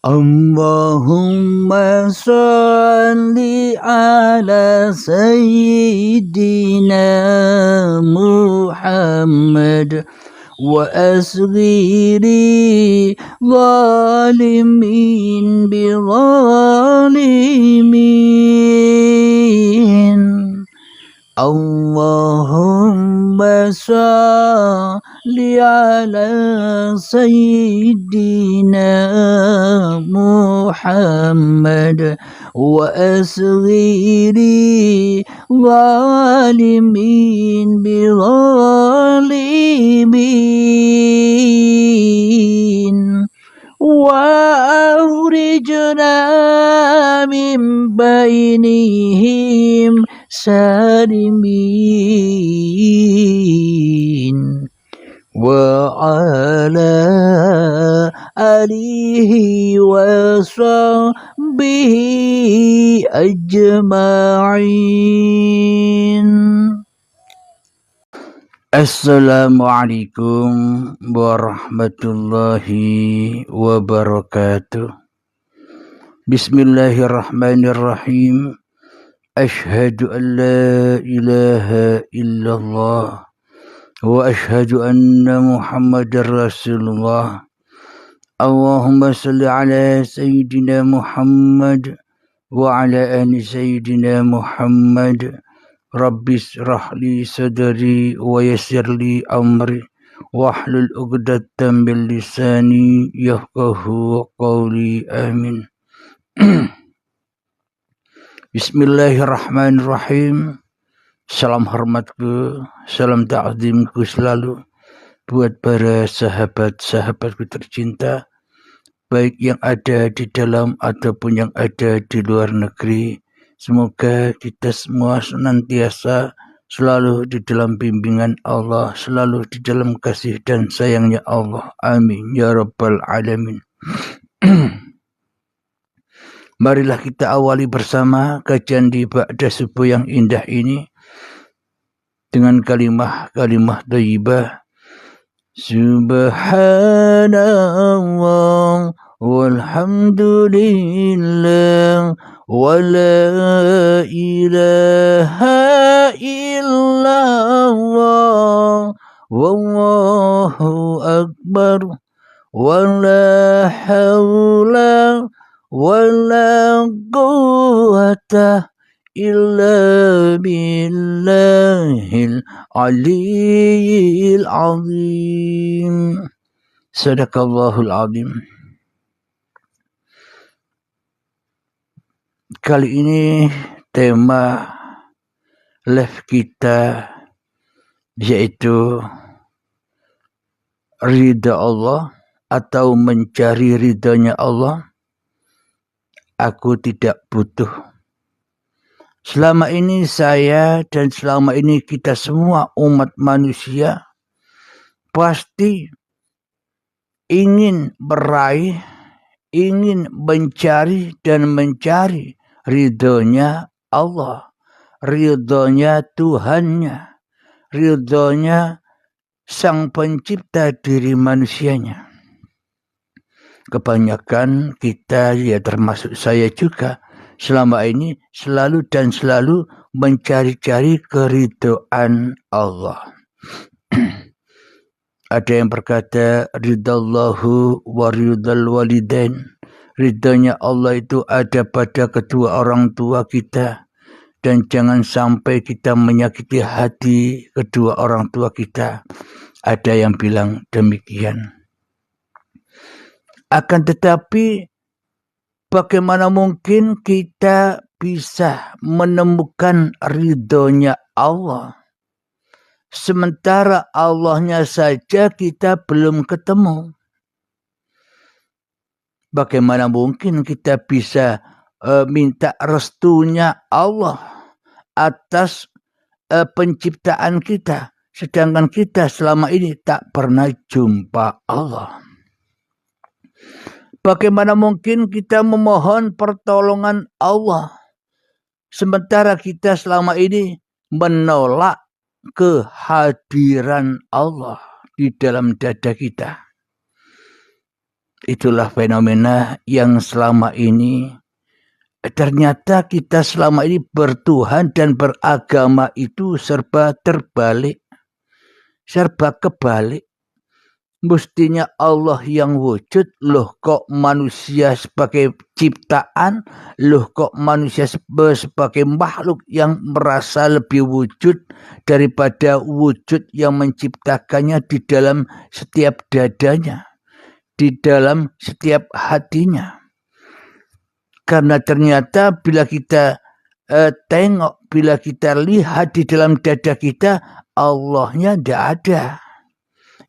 Allahumma salli ala Sayyidina Muhammad wa asghiri zalimin bi zalimin. Allahumma salli ala Sayyidina Muhammad wa asghiri zalimin bi zalimin wa akhrijna min bainihim salimin wa ala alihi wa sahbihi ajma'in. Assalamualaikum warahmatullahi wabarakatuh. Bismillahirrahmanirrahim. Ashhadu an la ilaha illallah wa ashhadu anna Muhammadar Rasulullah. Allahumma salli ala Sayyidina Muhammad wa ala ali Sayyidina Muhammad. Rabbi shrah li sadri wa yassir li amri wahlul 'uqdatam min lisani yafqahu qawli. Amin. Bismillahirrahmanirrahim. Salam hormatku, salam ta'zimku selalu buat para sahabat-sahabatku tercinta, baik yang ada di dalam ataupun yang ada di luar negeri. Semoga kita semua senantiasa selalu di dalam bimbingan Allah, selalu di dalam kasih dan sayangnya Allah. Amin ya rabbal alamin. Marilah kita awali bersama kajian di ba'da subuh yang indah ini dengan kalimah thayyibah. Subhanallah walhamdulillah wa la ilaha illallah wallahu akbar wa la hawla wala quwwata illa billahil aliyyil azim. Sadaqallahul azim. Kali ini tema live kita yaitu ridha Allah atau mencari ridhanya Allah. Aku tidak butuh. Selama ini saya dan selama ini kita semua umat manusia pasti ingin meraih, ingin mencari dan mencari ridhonya Allah, ridhonya Tuhannya, ridhonya Sang Pencipta diri manusianya. Kebanyakan kita, ya termasuk saya juga, selama ini selalu mencari-cari keridhaan Allah. Ada yang berkata ridallahu wa ridal walidain. Ridhanya Allah itu ada pada kedua orang tua kita, dan jangan sampai kita menyakiti hati kedua orang tua kita. Ada yang bilang demikian. Akan tetapi bagaimana mungkin kita bisa menemukan ridhonya Allah sementara Allahnya saja kita belum ketemu? Bagaimana mungkin kita bisa minta restunya Allah atas penciptaan kita, sedangkan kita selama ini tak pernah jumpa Allah? Bagaimana mungkin kita memohon pertolongan Allah sementara kita selama ini menolak kehadiran Allah di dalam dada kita? Itulah fenomena yang selama ini ternyata kita selama ini bertuhan dan beragama itu serba terbalik, serba kebalik. Mestinya Allah yang wujud, loh kok manusia sebagai ciptaan, loh kok manusia sebagai makhluk yang merasa lebih wujud daripada wujud yang menciptakannya di dalam setiap dadanya, di dalam setiap hatinya. Karena ternyata bila kita tengok, bila kita lihat di dalam dada kita, Allahnya tidak ada.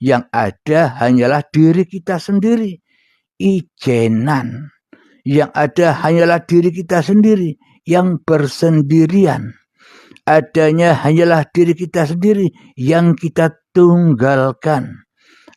Yang ada hanyalah diri kita sendiri. Ijenan. Yang ada hanyalah diri kita sendiri. Yang bersendirian. Adanya hanyalah diri kita sendiri. Yang kita tunggalkan.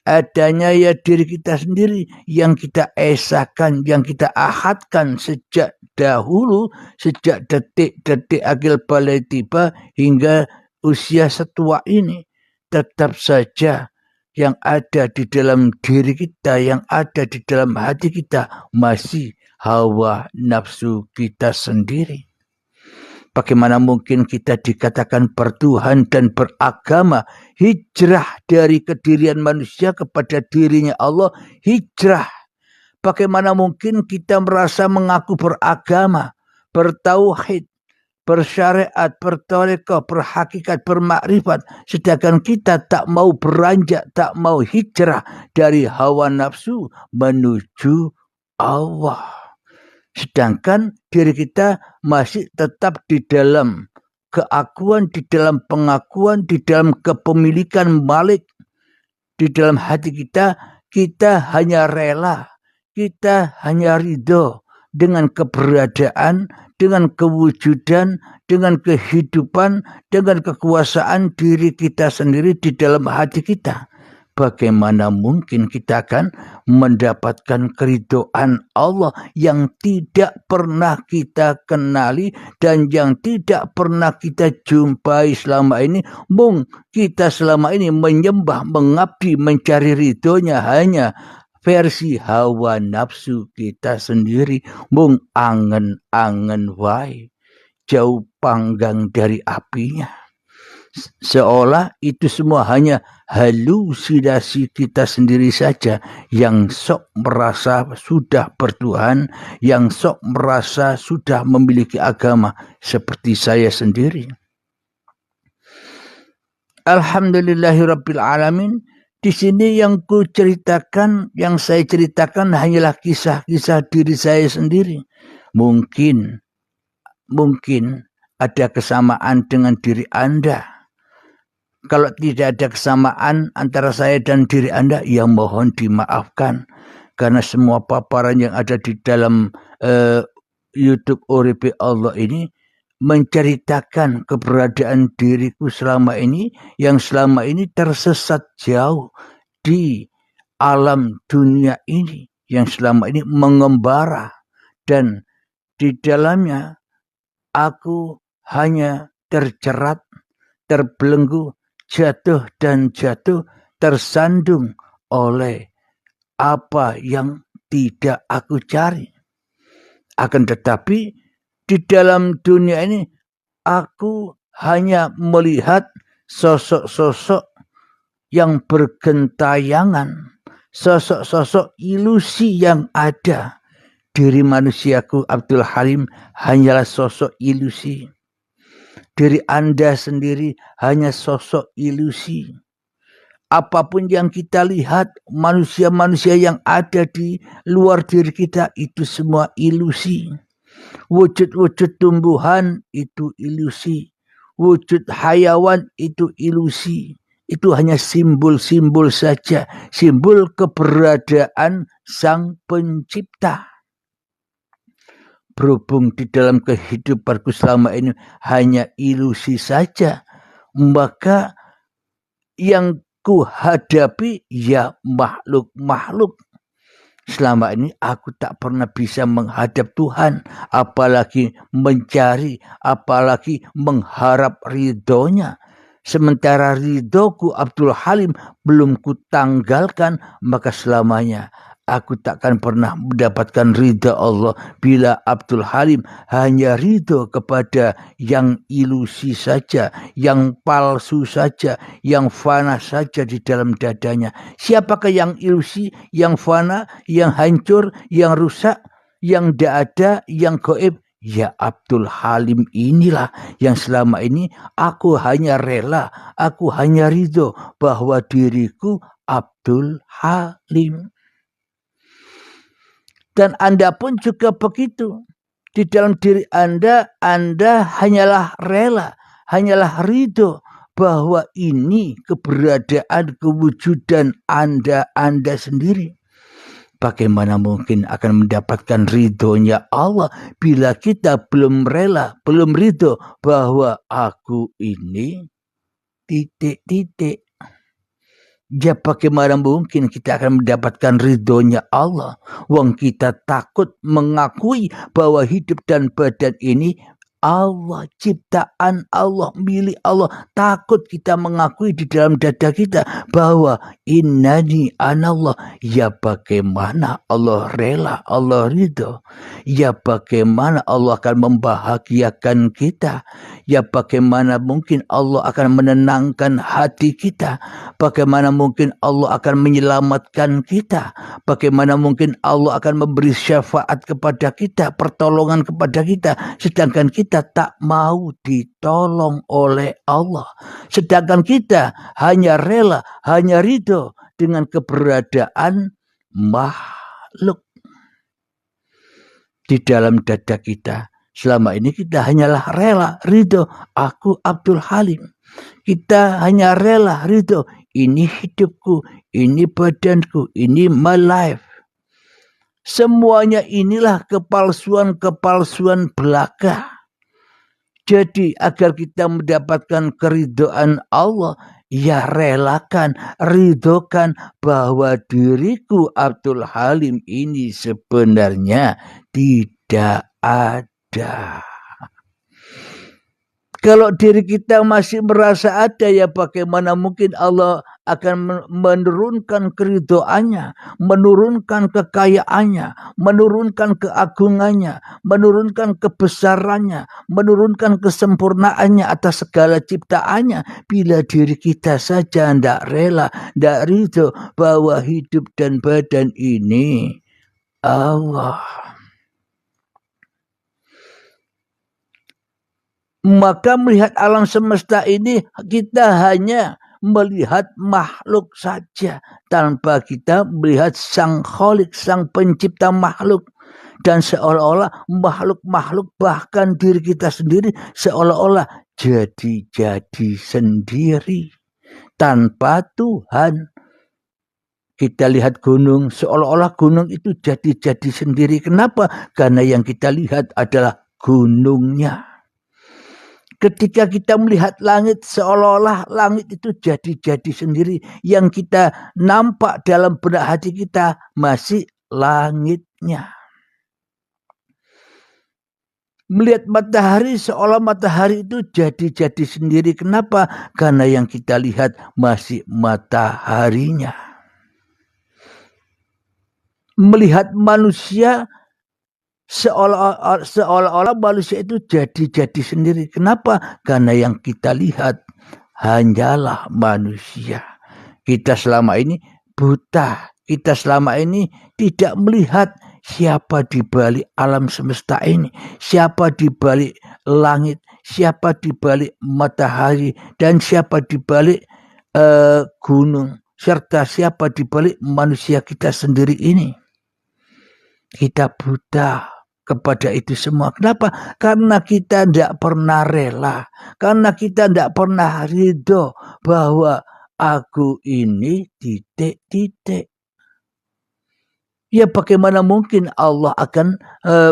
Adanya ya diri kita sendiri. Yang kita esakan. Yang kita ahadkan sejak dahulu. Sejak detik-detik akil balai tiba. Hingga usia setua ini. Tetap saja yang ada di dalam diri kita, yang ada di dalam hati kita, masih hawa nafsu kita sendiri. Bagaimana mungkin kita dikatakan bertuhan dan beragama, hijrah dari kedirian manusia kepada dirinya Allah, hijrah. Bagaimana mungkin kita merasa mengaku beragama, bertauhid, bersyariat, bertarekah, berhakikat, bermakrifat, sedangkan kita tak mau beranjak, tak mau hijrah dari hawa nafsu menuju Allah. Sedangkan diri kita masih tetap di dalam keakuan, di dalam pengakuan, di dalam kepemilikan malik. Di dalam hati kita, kita hanya rela, kita hanya ridho dengan keberadaan, dengan kewujudan, dengan kehidupan, dengan kekuasaan diri kita sendiri di dalam hati kita. Bagaimana mungkin kita akan mendapatkan keridhaan Allah yang tidak pernah kita kenali dan yang tidak pernah kita jumpai selama ini? Mung kita selama ini menyembah, mengabdi, mencari ridhonya hanya versi hawa nafsu kita sendiri. Mung angen-angen wae, jauh panggang dari apinya. Seolah itu semua hanya halusinasi kita sendiri saja yang sok merasa sudah bertuhan, yang sok merasa sudah memiliki agama seperti saya sendiri. Alhamdulillahirabbil alamin. Di sini yang ku ceritakan, yang saya ceritakan hanyalah kisah-kisah diri saya sendiri. Mungkin ada kesamaan dengan diri Anda. Kalau tidak ada kesamaan antara saya dan diri Anda, ya mohon dimaafkan. Karena semua paparan yang ada di dalam YouTube Uripi Allah ini menceritakan keberadaan diriku selama ini, yang selama ini tersesat jauh di alam dunia ini, yang selama ini mengembara. Dan di dalamnya aku hanya terjerat, terbelenggu, jatuh dan jatuh, tersandung oleh apa yang tidak aku cari. Akan tetapi di dalam dunia ini aku hanya melihat sosok-sosok yang bergentayangan, sosok-sosok ilusi yang ada. Diri manusiaku Abdul Halim hanyalah sosok ilusi. Diri Anda sendiri hanya sosok ilusi. Apapun yang kita lihat, manusia-manusia yang ada di luar diri kita, itu semua ilusi. Wujud-wujud tumbuhan itu ilusi. Wujud hayawan itu ilusi. Itu hanya simbol-simbol saja. Simbol keberadaan Sang Pencipta. Berhubung di dalam kehidupanku selama ini hanya ilusi saja, maka yang ku hadapi ya makhluk-makhluk. Selama ini aku tak pernah bisa menghadap Tuhan, apalagi mencari, apalagi mengharap ridhonya. Sementara ridhoku Abdul Halim belum ku tanggalkan, maka selamanya aku takkan pernah mendapatkan ridha Allah bila Abdul Halim hanya ridho kepada yang ilusi saja, yang palsu saja, yang fana saja di dalam dadanya. Siapakah yang ilusi, yang fana, yang hancur, yang rusak, yang tidak ada, yang gaib? Ya Abdul Halim inilah yang selama ini aku hanya rela, aku hanya ridho bahwa diriku Abdul Halim. Dan Anda pun juga begitu. Di dalam diri Anda hanyalah rela, hanyalah ridho bahwa ini keberadaan, kewujudan Anda sendiri. Bagaimana mungkin akan mendapatkan ridhonya Allah bila kita belum rela, belum ridho bahwa aku ini titik-titik. Ya bagaimana mungkin kita akan mendapatkan ridhonya Allah? Wong kita takut mengakui bahwa hidup dan badan ini Allah, ciptaan Allah, milik Allah. Takut kita mengakui di dalam dada kita bahwa innani anallah. Ya bagaimana Allah rela, Allah ridho. Ya bagaimana Allah akan membahagiakan kita. Ya bagaimana mungkin Allah akan menenangkan hati kita. Bagaimana mungkin Allah akan menyelamatkan kita. Bagaimana mungkin Allah akan memberi syafaat kepada kita, pertolongan kepada kita. Sedangkan kita tak mau ditolong oleh Allah. Sedangkan kita hanya rela, hanya ridho dengan keberadaan makhluk di dalam dada kita. Selama ini kita hanyalah rela, ridho, aku Abdul Halim. Kita hanya rela, ridho, ini hidupku, ini badanku, ini my life. Semuanya inilah kepalsuan-kepalsuan belaka. Jadi agar kita mendapatkan keridhaan Allah, ya relakan, ridhokan bahwa diriku Abdul Halim ini sebenarnya tidak ada. Kalau diri kita masih merasa ada, ya bagaimana mungkin Allah akan menurunkan keridhoannya, menurunkan kekayaannya, menurunkan keagungannya, menurunkan kebesarannya, menurunkan kesempurnaannya atas segala ciptaannya. Bila diri kita saja tidak rela, tidak ridho bahwa hidup dan badan ini Allah. Maka melihat alam semesta ini kita hanya melihat makhluk saja tanpa kita melihat sang Khalik, sang pencipta makhluk. Dan seolah-olah makhluk-makhluk bahkan diri kita sendiri seolah-olah jadi-jadi sendiri tanpa Tuhan. Kita lihat gunung, seolah-olah gunung itu jadi-jadi sendiri. Kenapa? Karena yang kita lihat adalah gunungnya. Ketika kita melihat langit, seolah-olah langit itu jadi-jadi sendiri. Yang kita nampak dalam benak hati kita masih langitnya. Melihat matahari, seolah matahari itu jadi-jadi sendiri. Kenapa? Karena yang kita lihat masih mataharinya. Melihat manusia, seolah-olah manusia itu jadi-jadi sendiri. Kenapa? Karena yang kita lihat hanyalah manusia. Kita selama ini buta. Kita selama ini tidak melihat siapa di balik alam semesta ini. Siapa di balik langit. Siapa di balik matahari. Dan siapa di balik gunung. Serta siapa di balik manusia kita sendiri ini. Kita buta kepada itu semua. Kenapa? Karena kita tidak pernah rela. Karena kita tidak pernah ridho bahwa aku ini titik-titik. Ya bagaimana mungkin Allah akan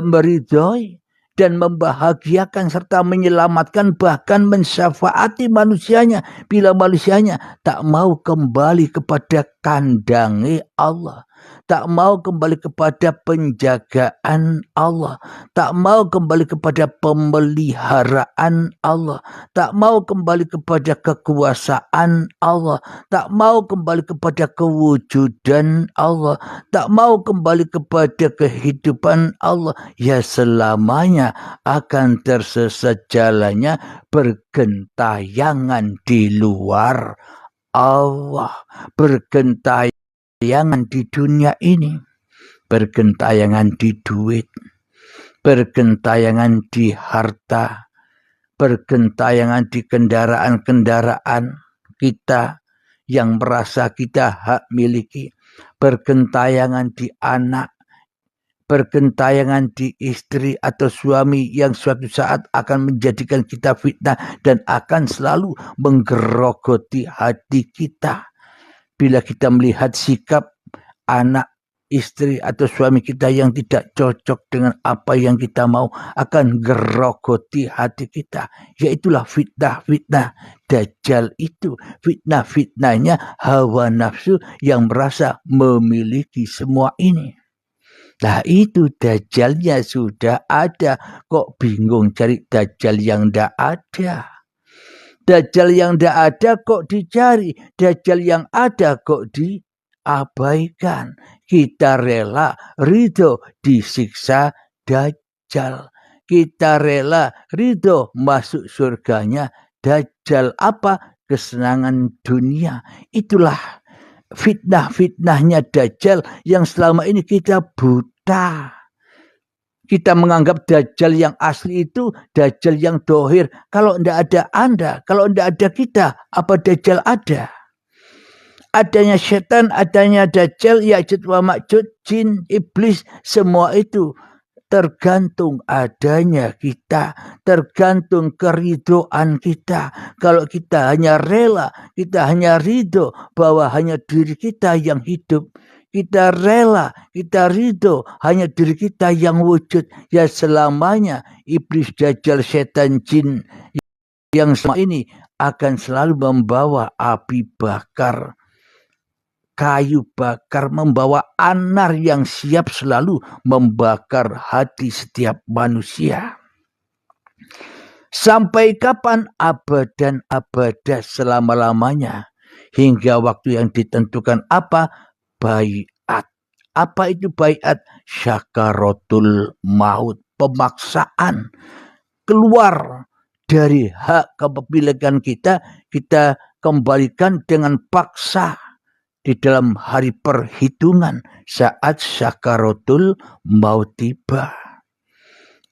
meridhoi dan membahagiakan serta menyelamatkan bahkan mensyafaati manusianya bila manusianya tak mau kembali kepada kandangnya Allah. tak mau kembali kepada penjagaan Allah, tak mau kembali kepada pemeliharaan Allah, tak mau kembali kepada kekuasaan Allah, tak mau kembali kepada kewujudan Allah, tak mau kembali kepada kehidupan Allah, ya selamanya akan tersesat jalannya, bergentayangan di luar Allah, bergentayangan di dunia ini, bergentayangan di duit, bergentayangan di harta, bergentayangan di kendaraan-kendaraan kita yang merasa kita hak miliki, bergentayangan di anak, bergentayangan di istri atau suami yang suatu saat akan menjadikan kita fitnah dan akan selalu menggerogoti hati kita. Bila kita melihat sikap anak, istri atau suami kita yang tidak cocok dengan apa yang kita mau, akan gerogoti hati kita. Yaitulah fitnah-fitnah Dajjal itu. Fitnah-fitnahnya hawa nafsu yang merasa memiliki semua ini. Nah itu Dajjalnya sudah ada. Kok bingung cari Dajjal yang tidak ada? Dajjal yang tidak ada kok dicari. Dajjal yang ada kok diabaikan. Kita rela ridho disiksa Dajjal. Kita rela ridho masuk surganya Dajjal. Apa? Kesenangan dunia. Itulah fitnah-fitnahnya Dajjal yang selama ini kita buta. Kita menganggap Dajjal yang asli itu Dajjal yang dohir. Kalau tidak ada Anda, kalau tidak ada kita, apa Dajjal ada? Adanya setan, adanya Dajjal, Ya'juj wa Ma'juj, jin, iblis, semua itu tergantung adanya kita, tergantung keridhoan kita. Kalau kita hanya rela, kita hanya ridho bahwa hanya diri kita yang hidup, kita rela, kita ridho hanya diri kita yang wujud, ya selamanya iblis, Dajjal, setan, jin yang semua ini akan selalu membawa api bakar, kayu bakar, membawa anar yang siap selalu membakar hati setiap manusia. Sampai kapan? Abadan abadah, selama-lamanya. Hingga waktu yang ditentukan. Apa? Baiat. Apa itu baiat? Syakaratul maut. Pemaksaan. Keluar dari hak kepemilikan kita. Kita kembalikan dengan paksa. Di dalam hari perhitungan saat syakaratul maut tiba.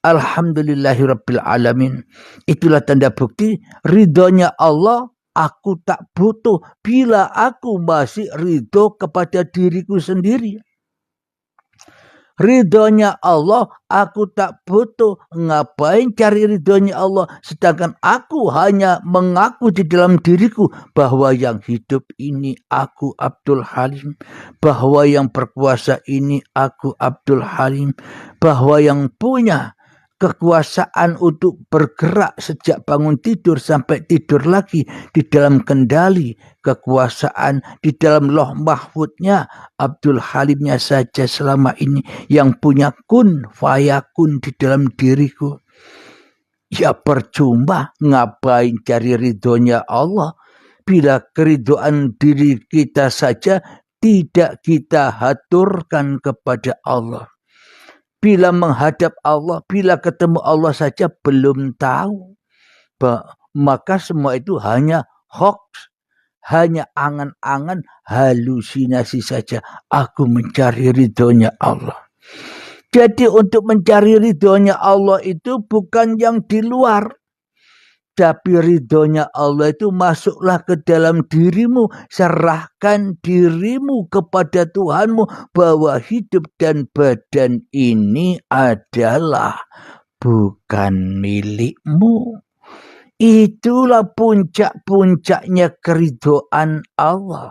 Alhamdulillahirabbil alamin. Itulah tanda bukti ridhonya Allah. Aku tak butuh bila aku masih ridho kepada diriku sendiri. Ridhonya Allah, aku tak butuh. Ngapain cari ridhonya Allah? Sedangkan aku hanya mengaku di dalam diriku bahwa yang hidup ini aku Abdul Halim, bahwa yang berkuasa ini aku Abdul Halim, bahwa yang punya kekuasaan untuk bergerak sejak bangun tidur sampai tidur lagi di dalam kendali kekuasaan, di dalam loh mahfudnya Abdul Halimnya saja selama ini yang punya kun fayakun di dalam diriku. Ya percuma ngapain cari ridhonya Allah bila keridhoan diri kita saja tidak kita haturkan kepada Allah. Bila menghadap Allah, bila ketemu Allah saja belum tahu. Maka semua itu hanya hoax, hanya angan-angan, halusinasi saja. Aku mencari ridhonya Allah. Jadi untuk mencari ridhonya Allah itu bukan yang di luar. Tapi ridhonya Allah itu masuklah ke dalam dirimu. Serahkan dirimu kepada Tuhanmu. Bahwa hidup dan badan ini adalah bukan milikmu. Itulah puncak-puncaknya keridhaan Allah.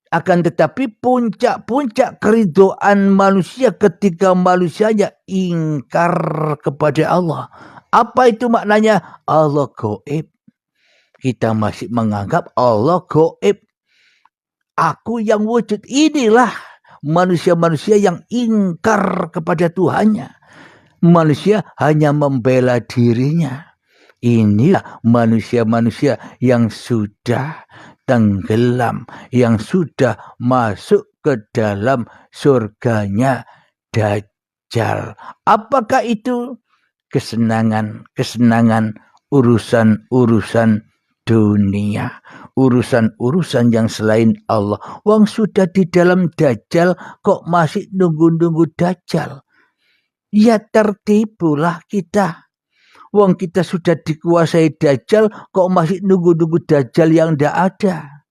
Akan tetapi puncak-puncak keridhaan manusia ketika manusianya ingkar kepada Allah. Apa itu maknanya? Allah gaib. Kita masih menganggap Allah gaib. aku yang wujud. Inilah manusia-manusia yang ingkar kepada Tuhannya. Manusia hanya membela dirinya. Inilah manusia-manusia yang sudah tenggelam, yang sudah masuk ke dalam surganya Dajjal. Apakah itu? Kesenangan urusan-urusan dunia, urusan-urusan yang selain Allah. Wong sudah di dalam Dajjal kok masih nunggu-nunggu Dajjal? Ya tertipulah kita. Wong kita sudah dikuasai Dajjal kok masih nunggu-nunggu Dajjal yang tidak ada.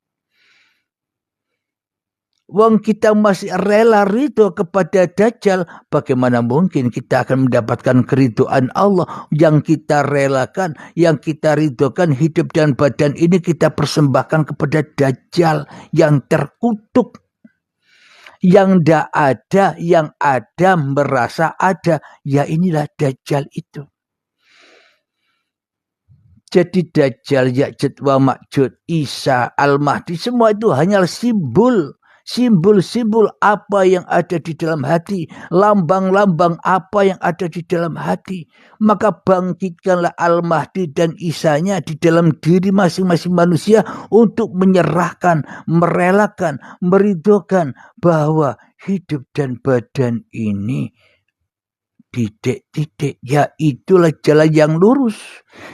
Wong kita masih rela ridho kepada Dajjal, bagaimana mungkin kita akan mendapatkan keridhaan Allah? Yang kita relakan, yang kita ridhokan, hidup dan badan ini kita persembahkan kepada Dajjal yang terkutuk, yang tidak ada, yang ada merasa ada. Ya inilah Dajjal itu. Jadi Dajjal, Ya'juj wa Ma'juj, Isa, Al-Mahdi, semua itu hanyalah simbol-simbol apa yang ada di dalam hati, lambang-lambang apa yang ada di dalam hati. Maka bangkitkanlah Al-Mahdi dan Isanya di dalam diri masing-masing manusia untuk menyerahkan, merelakan, meridhokan bahwa hidup dan badan ini titik-titik, ya itulah jalan yang lurus,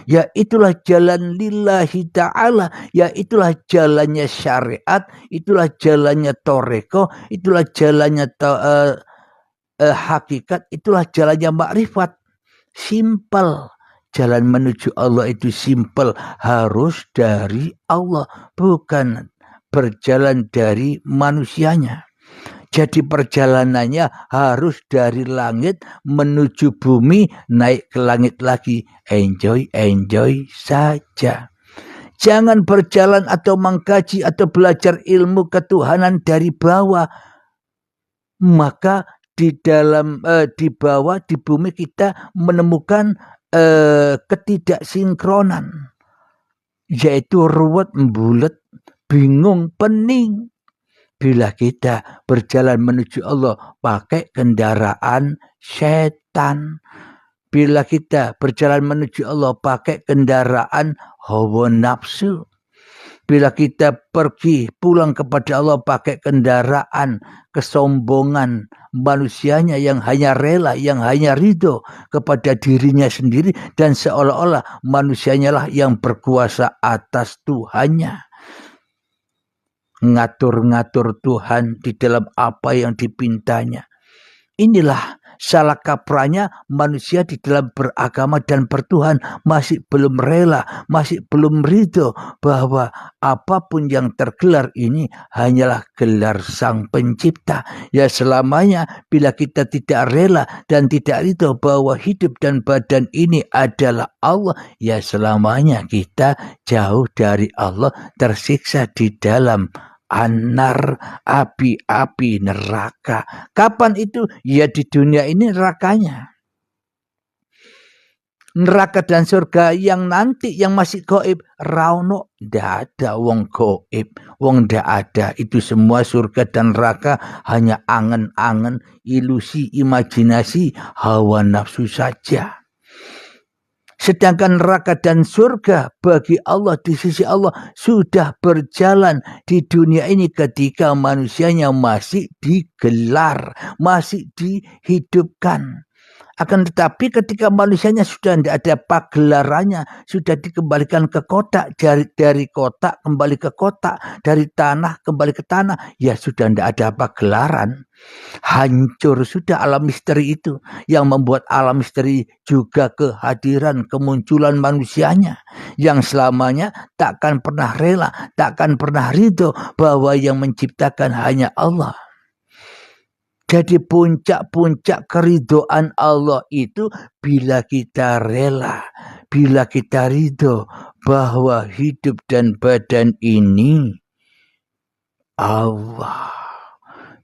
ya itulah jalan lillahi ta'ala, ya itulah jalannya syariat, itulah jalannya toreko, itulah jalannya hakikat, itulah jalannya makrifat. Simpel. Jalan menuju Allah itu simpel, harus dari Allah, bukan berjalan dari manusianya. Jadi perjalanannya harus dari langit menuju bumi, naik ke langit lagi. Enjoy saja. Jangan berjalan atau mengkaji atau belajar ilmu ketuhanan dari bawah. Maka di bawah, di bumi kita menemukan ketidaksinkronan. Yaitu ruwet, bulet, bingung, pening. Bila kita berjalan menuju Allah pakai kendaraan setan. Bila kita berjalan menuju Allah pakai kendaraan hawa nafsu. Bila kita pergi pulang kepada Allah pakai kendaraan kesombongan manusianya yang hanya rela, yang hanya ridho kepada dirinya sendiri. Dan seolah-olah manusianya lah yang berkuasa atas Tuhannya. Ngatur-ngatur Tuhan di dalam apa yang dipintanya. Inilah salah kaprahnya manusia di dalam beragama dan bertuhan. Masih belum rela, masih belum ridho bahwa apapun yang tergelar ini hanyalah gelar Sang Pencipta. Ya selamanya bila kita tidak rela dan tidak ridho bahwa hidup dan badan ini adalah Allah, ya selamanya kita jauh dari Allah, tersiksa di dalam anar, api-api neraka. Kapan itu? Ya di dunia ini nerakanya. Neraka dan surga yang nanti, yang masih gaib, rauno, ndak ada wong gaib, wong ndak ada. Itu semua surga dan neraka hanya angan-angan, ilusi, imajinasi, hawa nafsu saja. Sedangkan neraka dan surga bagi Allah di sisi Allah sudah berjalan di dunia ini ketika manusianya masih digelar, masih dihidupkan. Akan tetapi ketika manusianya sudah tidak ada pagelarannya, sudah dikembalikan ke kotak, dari kotak kembali ke kotak, dari tanah kembali ke tanah, ya sudah tidak ada pagelaran. Hancur sudah alam misteri itu, yang membuat alam misteri juga kehadiran, kemunculan manusianya, yang selamanya takkan pernah rela, takkan pernah ridho bahwa yang menciptakan hanya Allah. Jadi puncak-puncak keridhaan Allah itu bila kita rela, bila kita ridho bahwa hidup dan badan ini Allah.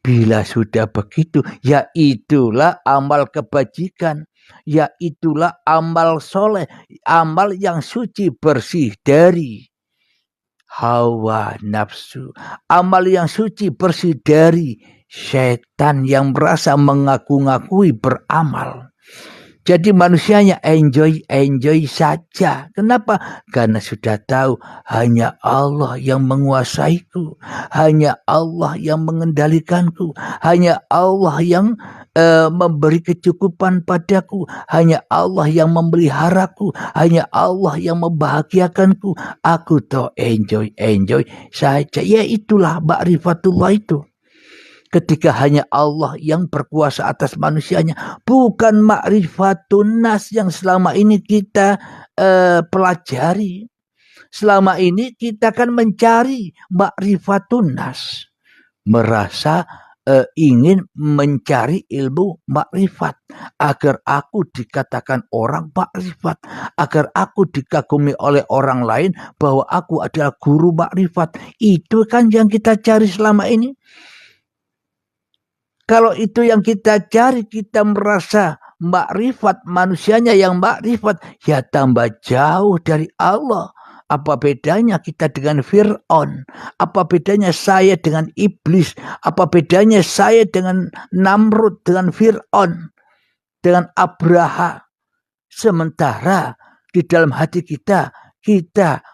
Bila sudah begitu, ya itulah amal kebajikan, ya itulah amal soleh, amal yang suci bersih dari hawa nafsu. Amal yang suci bersih dari setan yang merasa mengaku-ngakui beramal. Jadi manusianya enjoy saja. Kenapa? Karena sudah tahu hanya Allah yang menguasaiku, hanya Allah yang mengendalikanku, hanya Allah yang memberi kecukupan padaku, hanya Allah yang memeliharaku, hanya Allah yang membahagiakanku. Aku tuh enjoy saja. Ya itulah ma'rifatullah itu. Ketika hanya Allah yang berkuasa atas manusianya, bukan ma'rifatun nas yang selama ini kita pelajari. Selama ini kita kan mencari ma'rifatun nas, merasa ingin mencari ilmu makrifat agar aku dikatakan orang makrifat, agar aku dikagumi oleh orang lain bahwa aku adalah guru makrifat. Itu kan yang kita cari selama ini. Kalau itu yang kita cari, kita merasa makrifat, manusianya yang makrifat, ya tambah jauh dari Allah. Apa bedanya kita dengan Fir'aun? Apa bedanya saya dengan iblis? Apa bedanya saya dengan Namrud, dengan Fir'aun, dengan Abraha? Sementara di dalam hati kita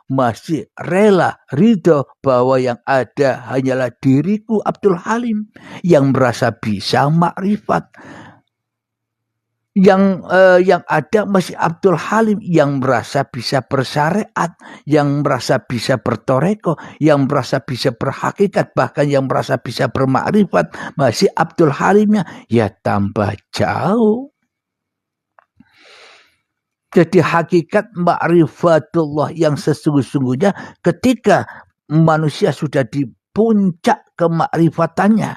masih rela ridho bahwa yang ada hanyalah diriku Abdul Halim yang merasa bisa makrifat. Yang ada masih Abdul Halim yang merasa bisa bersyariat, yang merasa bisa bertoreko, yang merasa bisa berhakikat, bahkan yang merasa bisa bermakrifat. Masih Abdul Halimnya ya tambah jauh. Jadi hakikat ma'rifatullah yang sesungguh-sungguhnya ketika manusia sudah di puncak kemakrifatannya.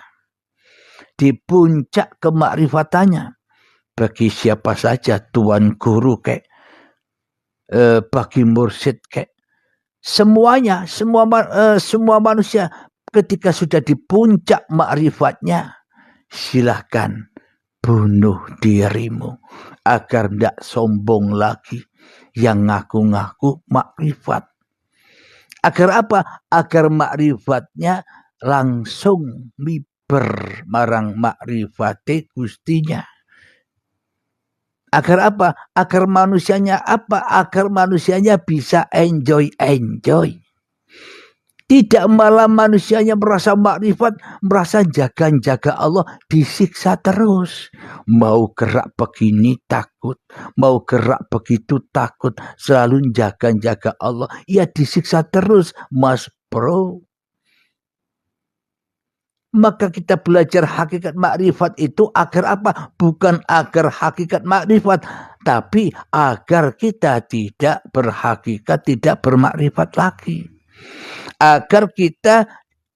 Di puncak kemakrifatannya. Bagi siapa saja, tuan guru kayak, bagi mursyid kayak, semuanya, semua manusia ketika sudah di puncak makrifatnya, silahkan bunuh dirimu agar tidak sombong lagi yang ngaku-ngaku makrifat. Agar apa? Agar makrifatnya langsung miber marang makrifate gustinya. Agar apa? Agar manusianya apa? Agar manusianya bisa enjoy. Tidak malah manusianya merasa makrifat, merasa jaga Allah, disiksa terus. Mau gerak begini takut, mau gerak begitu takut, selalu jaga Allah. Ya disiksa terus, mas bro. Maka kita belajar hakikat makrifat itu agar apa? Bukan agar hakikat makrifat, tapi agar kita tidak berhakikat, tidak bermakrifat lagi. Agar kita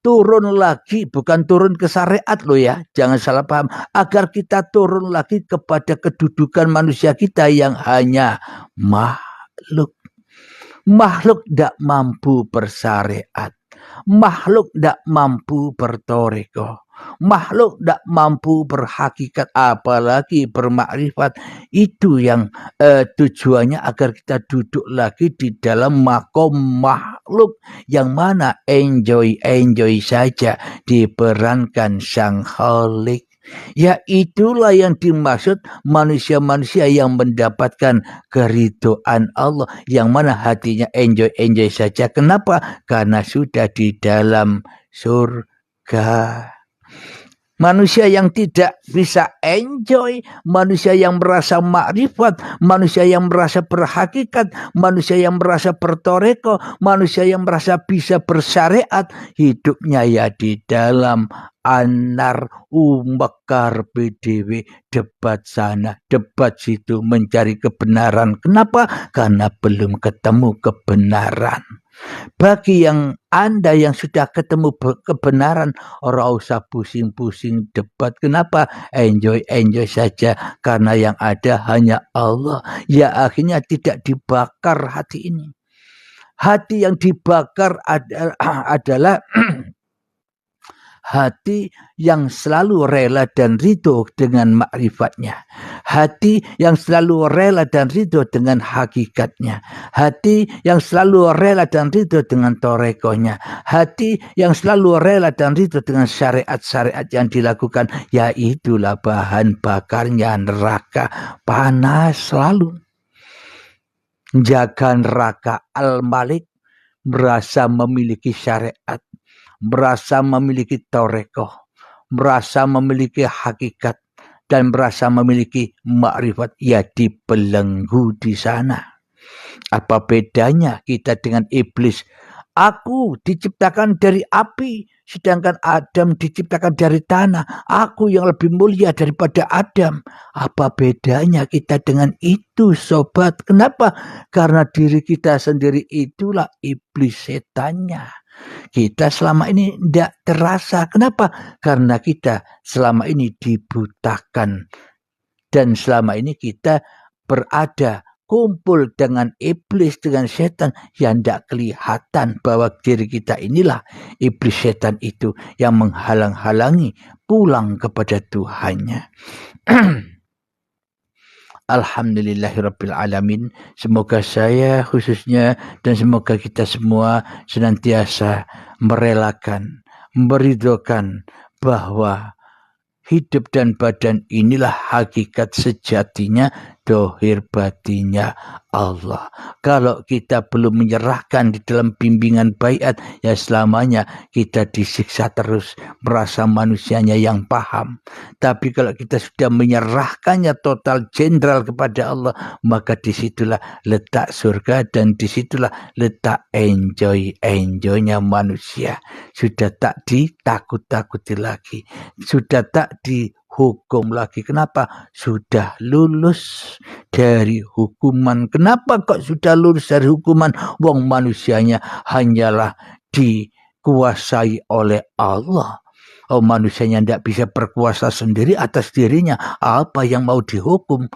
turun lagi, bukan turun ke syariat loh ya, jangan salah paham. Agar kita turun lagi kepada kedudukan manusia kita yang hanya makhluk. Makhluk tidak mampu bersyariat. Makhluk tidak mampu bertoreko. Makhluk tidak mampu berhakikat, apalagi bermakrifat. Itu yang tujuannya agar kita duduk lagi di dalam makom makhluk yang mana enjoy saja diperankan Sang Khalik. Ya itulah yang dimaksud manusia-manusia yang mendapatkan keridhaan Allah, yang mana hatinya enjoy saja. Kenapa? Karena sudah di dalam surga. Manusia yang tidak bisa enjoy, manusia yang merasa makrifat, manusia yang merasa berhakikat, manusia yang merasa bertoreko, manusia yang merasa bisa bersyariat, hidupnya ya di dalam anar umbekar PDW, debat sana, debat situ, mencari kebenaran. Kenapa? Karena belum ketemu kebenaran. Bagi yang Anda yang sudah ketemu kebenaran, ora usah pusing-pusing debat. Kenapa? Enjoy saja. Karena yang ada hanya Allah. Ya akhirnya tidak dibakar hati ini. Hati yang dibakar adalah hati yang selalu rela dan ridho dengan makrifatnya, hati yang selalu rela dan ridho dengan hakikatnya, hati yang selalu rela dan ridho dengan torekohnya, hati yang selalu rela dan ridho dengan syariat-syariat yang dilakukan, yaitulah bahan bakarnya neraka panas selalu. Jaga neraka Al-Malik merasa memiliki syariat, merasa memiliki torekoh, merasa memiliki hakikat, dan merasa memiliki makrifat, ya dibelenggu di sana. Apa bedanya kita dengan iblis? Aku diciptakan dari api, sedangkan Adam diciptakan dari tanah. Aku yang lebih mulia daripada Adam. Apa bedanya kita dengan itu, sobat? Kenapa? Karena diri kita sendiri itulah iblis, setannya. Kita selama ini tidak terasa. Kenapa? Karena kita selama ini dibutakan. Dan selama ini kita berada kumpul dengan iblis, dengan setan yang tidak kelihatan bahwa diri kita inilah iblis setan itu yang menghalang-halangi pulang kepada Tuhannya. Alhamdulillahirrabbilalamin. Semoga saya khususnya dan semoga kita semua senantiasa merelakan, meridhokan bahwa hidup dan badan inilah hakikat sejatinya, dohir batinnya Allah. Kalau kita belum menyerahkan di dalam bimbingan baiat, ya selamanya kita disiksa terus, merasa manusianya yang paham. Tapi kalau kita sudah menyerahkannya total jenderal kepada Allah, maka disitulah letak surga dan disitulah letak enjoy-enjoynya manusia. Sudah tak ditakut-takuti lagi, sudah tak dihukum lagi. Kenapa? Sudah lulus dari hukuman. Kenapa kok sudah lulus dari hukuman? Wong manusianya hanyalah dikuasai oleh Allah. Oh, manusianya tidak bisa berkuasa sendiri atas dirinya. Apa yang mau dihukum?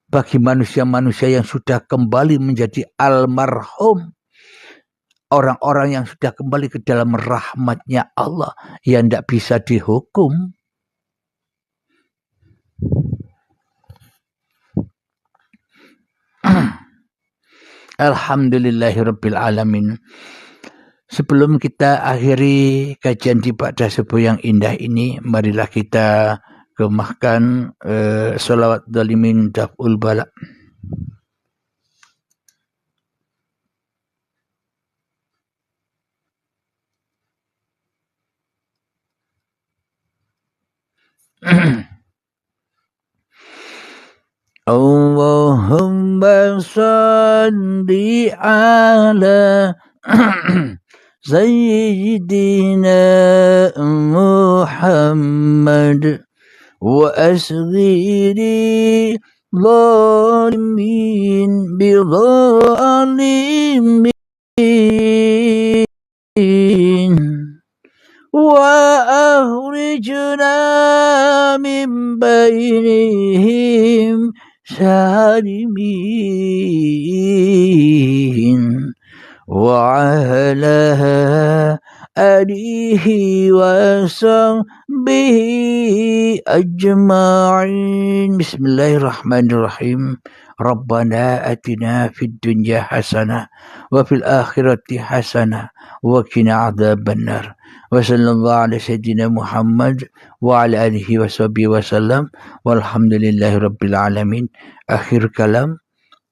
Bagi manusia-manusia yang sudah kembali menjadi almarhum, orang-orang yang sudah kembali ke dalam rahmatnya Allah, yang tidak bisa dihukum. Alhamdulillahirrabbilalamin. Sebelum kita akhiri kajian di pada subuh yang indah ini, marilah kita gemahkan sholawat dalimin daf'ul balak. Allahumma salli ala Sayyidina Muhammad wa asghiri zalimin bi zalimin wa akhrijna min bainihim salimin wa ala alihi wa sahbihi ajma'in. Bismillahirrahmanirrahim. Rabbana atina fid dunya hasanah wa fil akhirati hasanah wa qina adzabannar. Wa sallallahu ala sayyidina Muhammad wa ala alihi wa sahbihi wa sallam. Walhamdulillahi rabbil alamin. Akhir kalam.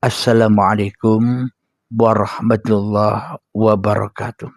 Assalamualaikum warahmatullahi wabarakatuh.